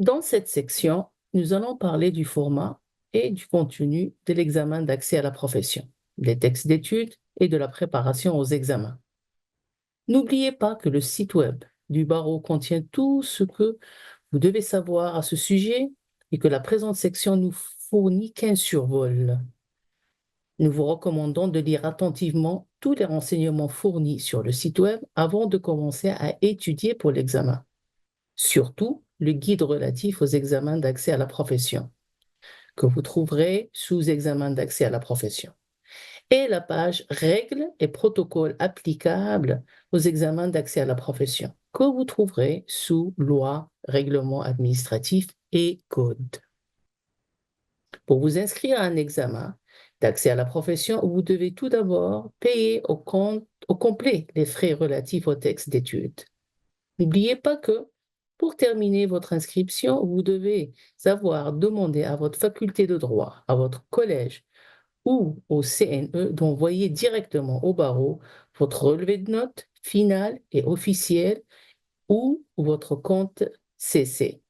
Dans cette section, nous allons parler du format et du contenu de l'examen d'accès à la profession, des textes d'études et de la préparation aux examens. N'oubliez pas que le site web du barreau contient tout ce que vous devez savoir à ce sujet et que la présente section nous fournit qu'un survol. Nous vous recommandons de lire attentivement tous les renseignements fournis sur le site web avant de commencer à étudier pour l'examen. Surtout, le guide relatif aux examens d'accès à la profession, que vous trouverez sous examen d'accès à la profession, et la page règles et protocoles applicables aux examens d'accès à la profession, que vous trouverez sous loi, règlement administratif et code. Pour vous inscrire à un examen d'accès à la profession, vous devez tout d'abord payer au complet les frais relatifs au texte d'études. N'oubliez pas que pour terminer votre inscription, vous devez avoir demandé à votre faculté de droit, à votre collège ou au CNE d'envoyer directement au barreau votre relevé de notes final et officiel ou votre compte CC.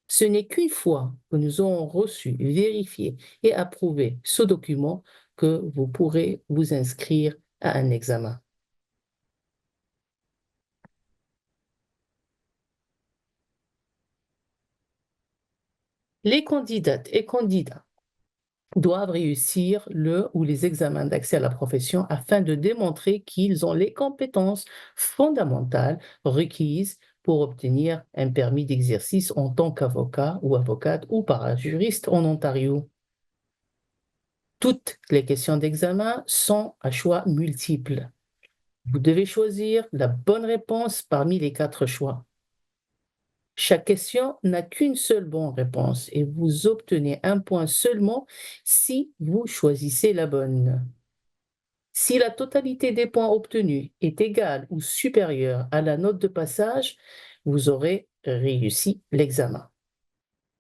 Ce n'est qu'une fois que nous aurons reçu, vérifié et approuvé ce document que vous pourrez vous inscrire à un examen. Les candidates et candidats doivent réussir le ou les examens d'accès à la profession afin de démontrer qu'ils ont les compétences fondamentales requises pour obtenir un permis d'exercice en tant qu'avocat ou avocate ou parajuriste en Ontario. Toutes les questions d'examen sont à choix multiples. Vous devez choisir la bonne réponse parmi les 4 choix. Chaque question n'a qu'une seule bonne réponse et vous obtenez un point seulement si vous choisissez la bonne. Si la totalité des points obtenus est égale ou supérieure à la note de passage, vous aurez réussi l'examen.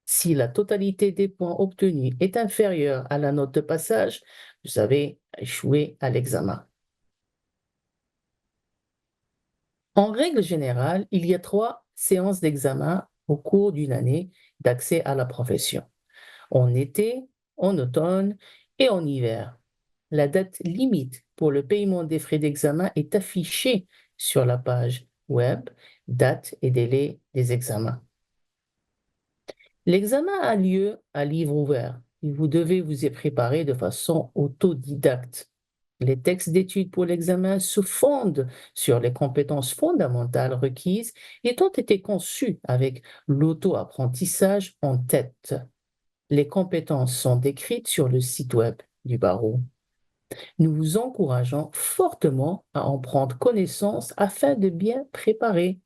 Si la totalité des points obtenus est inférieure à la note de passage, vous avez échoué à l'examen. En règle générale, il y a 3 séances d'examen au cours d'une année d'accès à la profession: en été, en automne et en hiver. La date limite pour le paiement des frais d'examen est affichée sur la page web, date et délai des examens. L'examen a lieu à livre ouvert et vous devez vous y préparer de façon autodidacte. Les textes d'études pour l'examen se fondent sur les compétences fondamentales requises et ont été conçus avec l'auto-apprentissage en tête. Les compétences sont décrites sur le site web du barreau. Nous vous encourageons fortement à en prendre connaissance afin de bien préparer.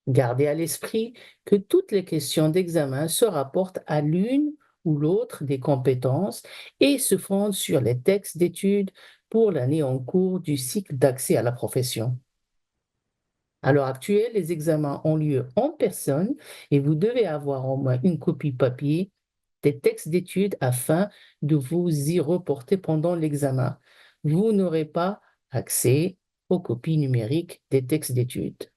Gardez à l'esprit que toutes les questions d'examen se rapportent à l'une ou l'autre des compétences et se fondent sur les textes d'études pour l'année en cours du cycle d'accès à la profession. À l'heure actuelle, les examens ont lieu en personne et vous devez avoir au moins une copie papier des textes d'études afin de vous y reporter pendant l'examen. Vous n'aurez pas accès aux copies numériques des textes d'études.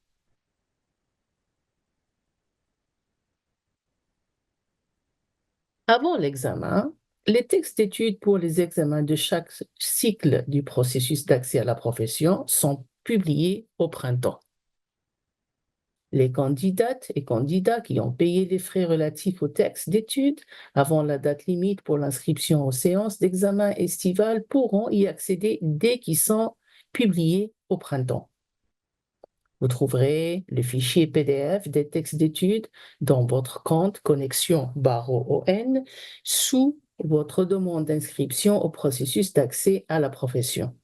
Avant l'examen, les textes d'études pour les examens de chaque cycle du processus d'accès à la profession sont publiés au printemps. Les candidates et candidats qui ont payé les frais relatifs aux textes d'études avant la date limite pour l'inscription aux séances d'examen estivales pourront y accéder dès qu'ils sont publiés au printemps. Vous trouverez le fichier PDF des textes d'études dans votre compte Connexion /ON sous votre demande d'inscription au processus d'accès à la profession.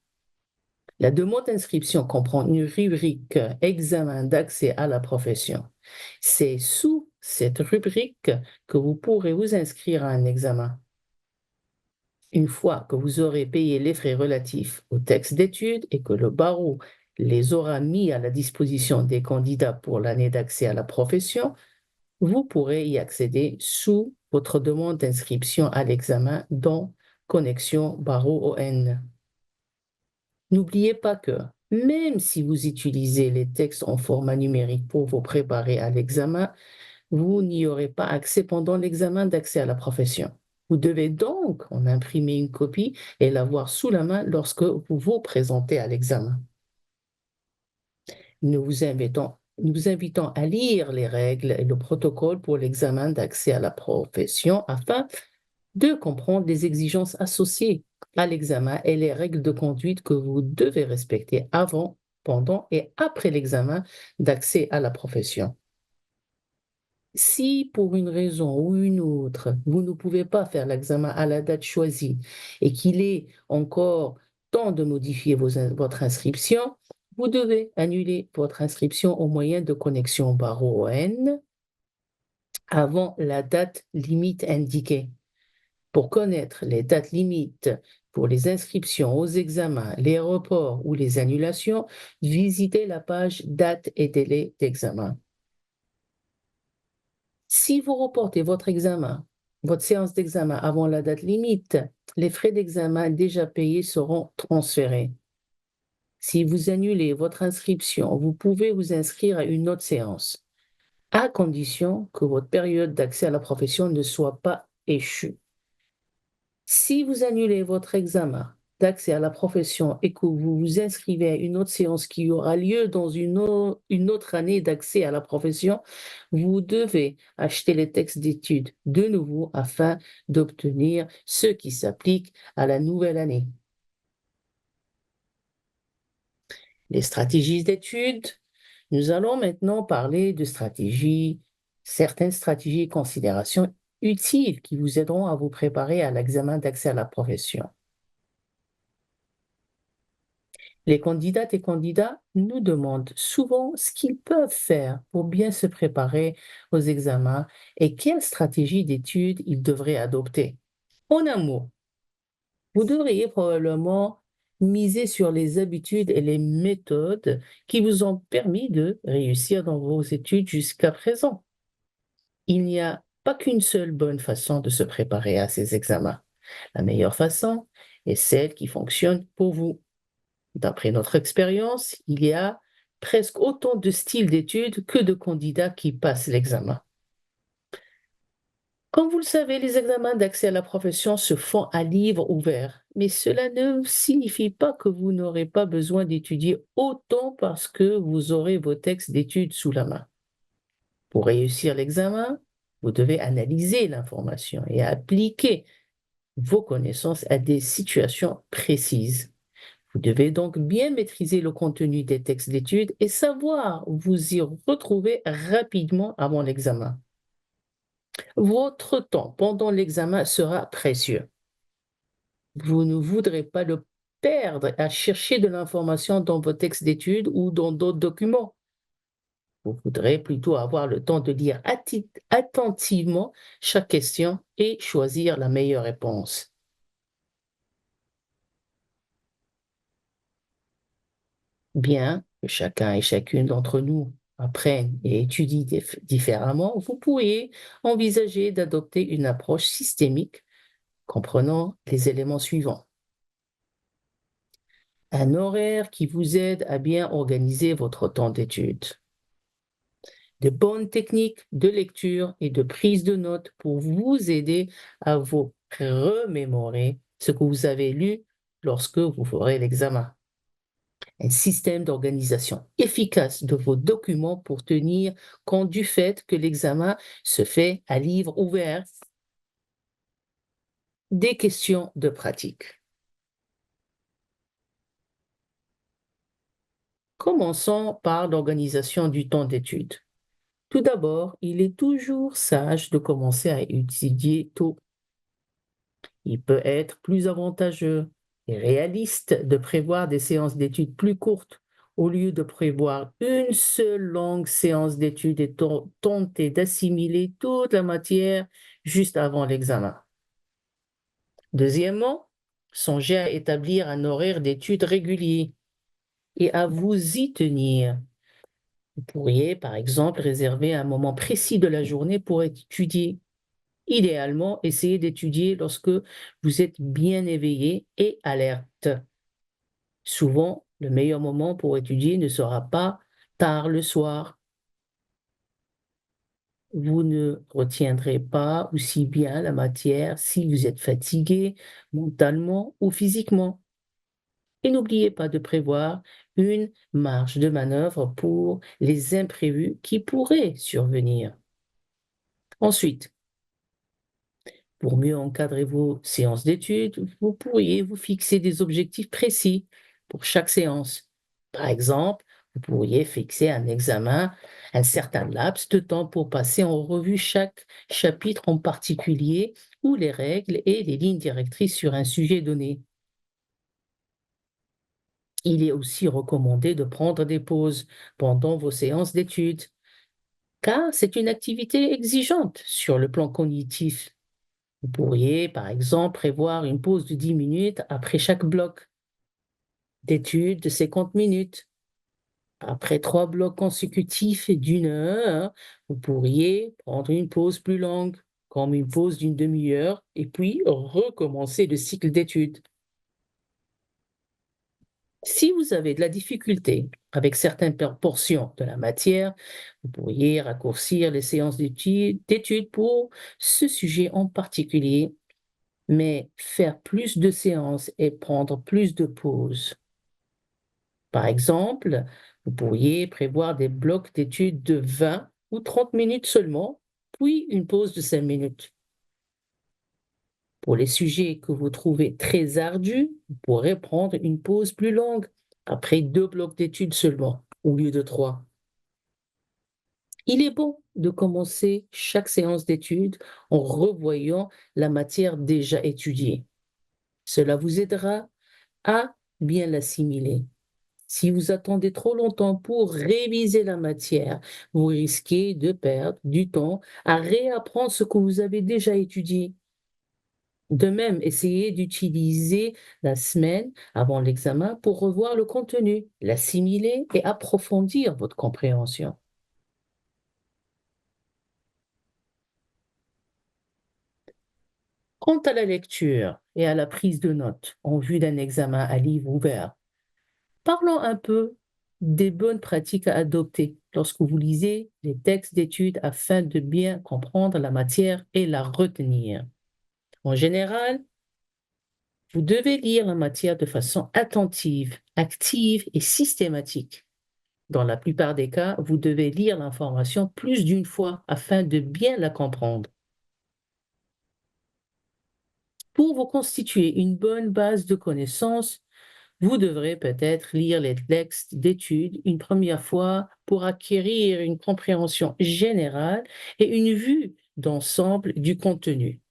La demande d'inscription comprend une rubrique Examen d'accès à la profession. C'est sous cette rubrique que vous pourrez vous inscrire à un examen. Une fois que vous aurez payé les frais relatifs aux textes d'études et que le barreau les aura mis à la disposition des candidats pour l'année d'accès à la profession, vous pourrez y accéder sous votre demande d'inscription à l'examen dans Connexion /ON. N'oubliez pas que même si vous utilisez les textes en format numérique pour vous préparer à l'examen, vous n'y aurez pas accès pendant l'examen d'accès à la profession. Vous devez donc en imprimer une copie et l'avoir sous la main lorsque vous vous présentez à l'examen. Nous vous invitons à lire les règles et le protocole pour l'examen d'accès à la profession afin de comprendre les exigences associées à l'examen et les règles de conduite que vous devez respecter avant, pendant et après l'examen d'accès à la profession. Si pour une raison ou une autre, vous ne pouvez pas faire l'examen à la date choisie et qu'il est encore temps de modifier votre inscription, vous devez annuler votre inscription au moyen de connexion barreau N avant la date limite indiquée. Pour connaître les dates limites pour les inscriptions aux examens, les reports ou les annulations, visitez la page Dates et délais d'examen. Si vous reportez votre séance d'examen avant la date limite, les frais d'examen déjà payés seront transférés. Si vous annulez votre inscription, vous pouvez vous inscrire à une autre séance, à condition que votre période d'accès à la profession ne soit pas échue. Si vous annulez votre examen d'accès à la profession et que vous vous inscrivez à une autre séance qui aura lieu dans une autre année d'accès à la profession, vous devez acheter les textes d'études de nouveau afin d'obtenir ce qui s'applique à la nouvelle année. Les stratégies d'études. Nous allons maintenant parler de certaines stratégies et considérations utiles qui vous aideront à vous préparer à l'examen d'accès à la profession. Les candidates et candidats nous demandent souvent ce qu'ils peuvent faire pour bien se préparer aux examens et quelle stratégie d'études ils devraient adopter. En un mot, vous devriez probablement miser sur les habitudes et les méthodes qui vous ont permis de réussir dans vos études jusqu'à présent. Il n'y a pas qu'une seule bonne façon de se préparer à ces examens. La meilleure façon est celle qui fonctionne pour vous. D'après notre expérience, il y a presque autant de styles d'études que de candidats qui passent l'examen. Comme vous le savez, les examens d'accès à la profession se font à livre ouvert, mais cela ne signifie pas que vous n'aurez pas besoin d'étudier autant parce que vous aurez vos textes d'études sous la main. Pour réussir l'examen, vous devez analyser l'information et appliquer vos connaissances à des situations précises. Vous devez donc bien maîtriser le contenu des textes d'études et savoir vous y retrouver rapidement avant l'examen. Votre temps pendant l'examen sera précieux. Vous ne voudrez pas le perdre à chercher de l'information dans vos textes d'études ou dans d'autres documents. Vous voudrez plutôt avoir le temps de lire attentivement chaque question et choisir la meilleure réponse. Bien que chacun et chacune d'entre nous apprenne et étudie différemment, vous pourriez envisager d'adopter une approche systémique comprenant les éléments suivants. Un horaire qui vous aide à bien organiser votre temps d'étude. De bonnes techniques de lecture et de prise de notes pour vous aider à vous remémorer ce que vous avez lu lorsque vous ferez l'examen. Un système d'organisation efficace de vos documents pour tenir compte du fait que l'examen se fait à livre ouvert. Des questions de pratique. Commençons par l'organisation du temps d'étude. Tout d'abord, il est toujours sage de commencer à étudier tôt. Il peut être plus avantageux et réaliste de prévoir des séances d'études plus courtes au lieu de prévoir une seule longue séance d'études et tenter d'assimiler toute la matière juste avant l'examen. Deuxièmement, songez à établir un horaire d'études régulier et à vous y tenir. Vous pourriez, par exemple, réserver un moment précis de la journée pour étudier. Idéalement, essayez d'étudier lorsque vous êtes bien éveillé et alerte. Souvent, le meilleur moment pour étudier ne sera pas tard le soir. Vous ne retiendrez pas aussi bien la matière si vous êtes fatigué mentalement ou physiquement. Et n'oubliez pas de prévoir une marge de manœuvre pour les imprévus qui pourraient survenir. Ensuite, pour mieux encadrer vos séances d'études, vous pourriez vous fixer des objectifs précis pour chaque séance. Par exemple, vous pourriez fixer un examen, un certain laps de temps pour passer en revue chaque chapitre en particulier ou les règles et les lignes directrices sur un sujet donné. Il est aussi recommandé de prendre des pauses pendant vos séances d'études, car c'est une activité exigeante sur le plan cognitif. Vous pourriez, par exemple, prévoir une pause de 10 minutes après chaque bloc d'études de 50 minutes. Après 3 blocs consécutifs d'1 heure, vous pourriez prendre une pause plus longue, comme une pause d'une demi-heure, et puis recommencer le cycle d'études. Si vous avez de la difficulté avec certaines portions de la matière, vous pourriez raccourcir les séances d'études pour ce sujet en particulier, mais faire plus de séances et prendre plus de pauses. Par exemple, vous pourriez prévoir des blocs d'études de 20 ou 30 minutes seulement, puis une pause de 5 minutes. Pour les sujets que vous trouvez très ardus, vous pourrez prendre une pause plus longue, après 2 blocs d'études seulement, au lieu de 3. Il est bon de commencer chaque séance d'études en revoyant la matière déjà étudiée. Cela vous aidera à bien l'assimiler. Si vous attendez trop longtemps pour réviser la matière, vous risquez de perdre du temps à réapprendre ce que vous avez déjà étudié. De même, essayez d'utiliser la semaine avant l'examen pour revoir le contenu, l'assimiler et approfondir votre compréhension. Quant à la lecture et à la prise de notes en vue d'un examen à livre ouvert, parlons un peu des bonnes pratiques à adopter lorsque vous lisez les textes d'études afin de bien comprendre la matière et la retenir. En général, vous devez lire la matière de façon attentive, active et systématique. Dans la plupart des cas, vous devez lire l'information plus d'une fois afin de bien la comprendre. Pour vous constituer une bonne base de connaissances, vous devrez peut-être lire les textes d'études une première fois pour acquérir une compréhension générale et une vue d'ensemble du contenu,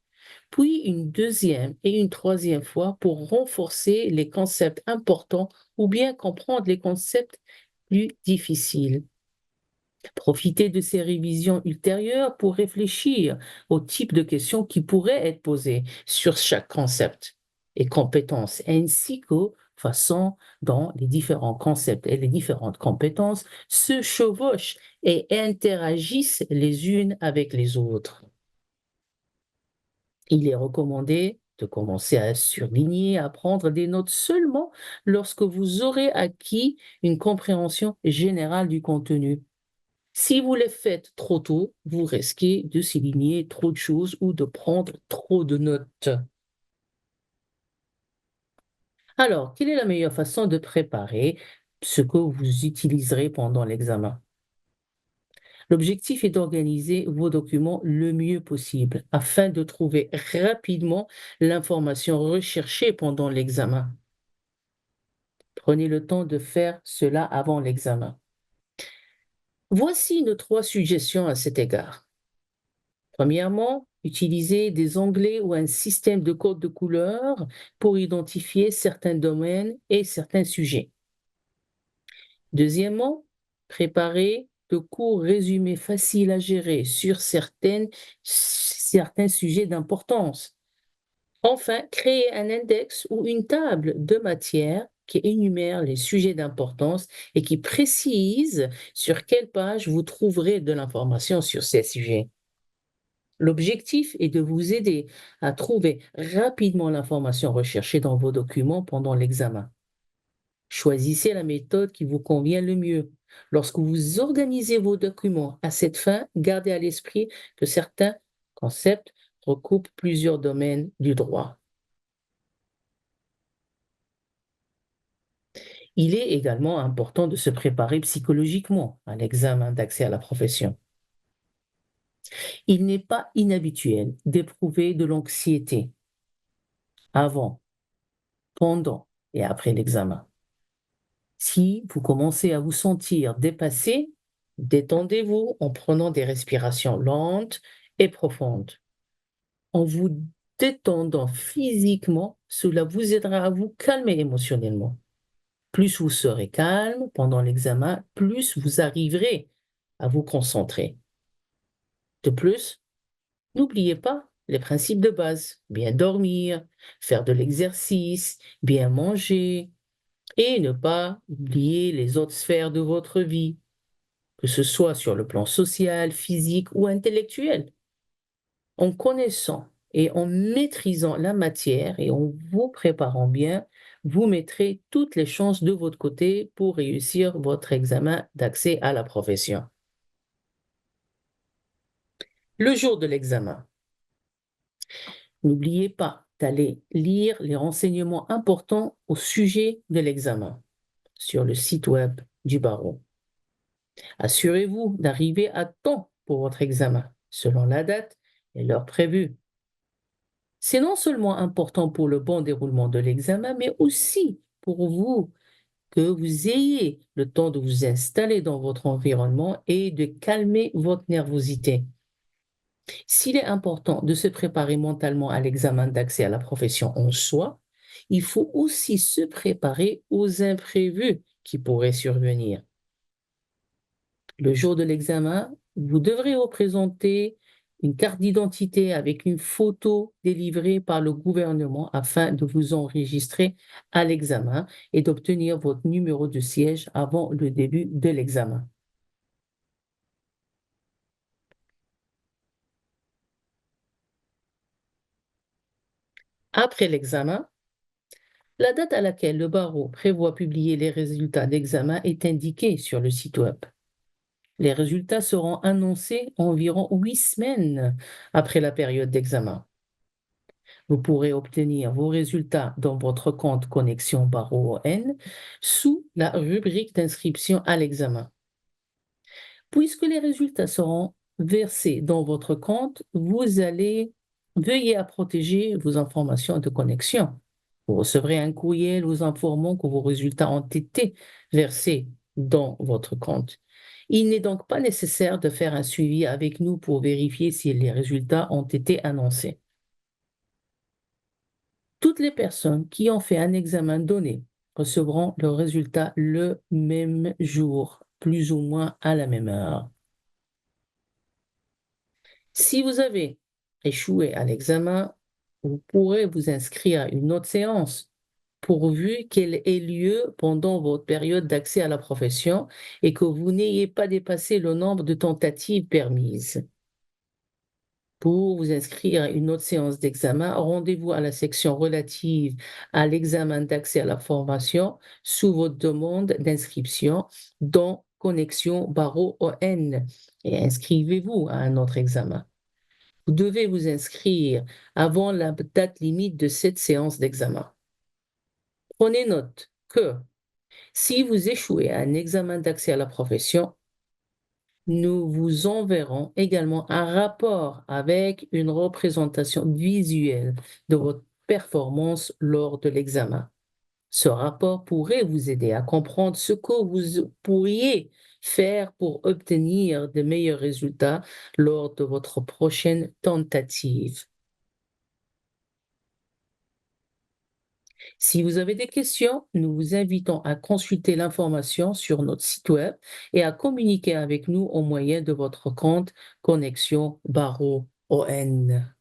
puis une deuxième et une troisième fois pour renforcer les concepts importants ou bien comprendre les concepts plus difficiles. Profitez de ces révisions ultérieures pour réfléchir au type de questions qui pourraient être posées sur chaque concept et compétence, ainsi qu'aux façons dont les différents concepts et les différentes compétences se chevauchent et interagissent les unes avec les autres. Il est recommandé de commencer à surligner, à prendre des notes seulement lorsque vous aurez acquis une compréhension générale du contenu. Si vous les faites trop tôt, vous risquez de souligner trop de choses ou de prendre trop de notes. Alors, quelle est la meilleure façon de préparer ce que vous utiliserez pendant l'examen? L'objectif est d'organiser vos documents le mieux possible afin de trouver rapidement l'information recherchée pendant l'examen. Prenez le temps de faire cela avant l'examen. Voici nos 3 suggestions à cet égard. Premièrement, utilisez des onglets ou un système de code de couleurs pour identifier certains domaines et certains sujets. Deuxièmement, préparez de courts résumés faciles à gérer sur certains sujets d'importance. Enfin, créez un index ou une table de matière qui énumère les sujets d'importance et qui précise sur quelle page vous trouverez de l'information sur ces sujets. L'objectif est de vous aider à trouver rapidement l'information recherchée dans vos documents pendant l'examen. Choisissez la méthode qui vous convient le mieux. Lorsque vous organisez vos documents à cette fin, gardez à l'esprit que certains concepts recoupent plusieurs domaines du droit. Il est également important de se préparer psychologiquement à l'examen d'accès à la profession. Il n'est pas inhabituel d'éprouver de l'anxiété avant, pendant et après l'examen. Si vous commencez à vous sentir dépassé, détendez-vous en prenant des respirations lentes et profondes. En vous détendant physiquement, cela vous aidera à vous calmer émotionnellement. Plus vous serez calme pendant l'examen, plus vous arriverez à vous concentrer. De plus, n'oubliez pas les principes de base, bien dormir, faire de l'exercice, bien manger et ne pas oublier les autres sphères de votre vie, que ce soit sur le plan social, physique ou intellectuel. En connaissant et en maîtrisant la matière et en vous préparant bien, vous mettrez toutes les chances de votre côté pour réussir votre examen d'accès à la profession. Le jour de l'examen, n'oubliez pas d'aller lire les renseignements importants au sujet de l'examen sur le site web du barreau. Assurez-vous d'arriver à temps pour votre examen, selon la date et l'heure prévue. C'est non seulement important pour le bon déroulement de l'examen, mais aussi pour vous que vous ayez le temps de vous installer dans votre environnement et de calmer votre nervosité. S'il est important de se préparer mentalement à l'examen d'accès à la profession en soi, il faut aussi se préparer aux imprévus qui pourraient survenir. Le jour de l'examen, vous devrez représenter une carte d'identité avec une photo délivrée par le gouvernement afin de vous enregistrer à l'examen et d'obtenir votre numéro de siège avant le début de l'examen. Après l'examen, la date à laquelle le barreau prévoit publier les résultats d'examen est indiquée sur le site web. Les résultats seront annoncés environ 8 semaines après la période d'examen. Vous pourrez obtenir vos résultats dans votre compte Connexion Barreau ON sous la rubrique d'inscription à l'examen. Puisque les résultats seront versés dans votre compte, vous allez veiller à protéger vos informations de connexion. Vous recevrez un courriel vous informant que vos résultats ont été versés dans votre compte. Il n'est donc pas nécessaire de faire un suivi avec nous pour vérifier si les résultats ont été annoncés. Toutes les personnes qui ont fait un examen donné recevront le résultat le même jour, plus ou moins à la même heure. Si vous avez échoué à l'examen, vous pourrez vous inscrire à une autre séance pourvu qu'elle ait lieu pendant votre période d'accès à la profession et que vous n'ayez pas dépassé le nombre de tentatives permises. Pour vous inscrire à une autre séance d'examen, rendez-vous à la section relative à l'examen d'accès à la formation sous votre demande d'inscription dans Connexion Barreau ON et inscrivez-vous à un autre examen. Vous devez vous inscrire avant la date limite de cette séance d'examen. Prenez note que si vous échouez à un examen d'accès à la profession, nous vous enverrons également un rapport avec une représentation visuelle de votre performance lors de l'examen. Ce rapport pourrait vous aider à comprendre ce que vous pourriez faire pour obtenir de meilleurs résultats lors de votre prochaine tentative. Si vous avez des questions, nous vous invitons à consulter l'information sur notre site web et à communiquer avec nous au moyen de votre compte Connexion Barreau ON.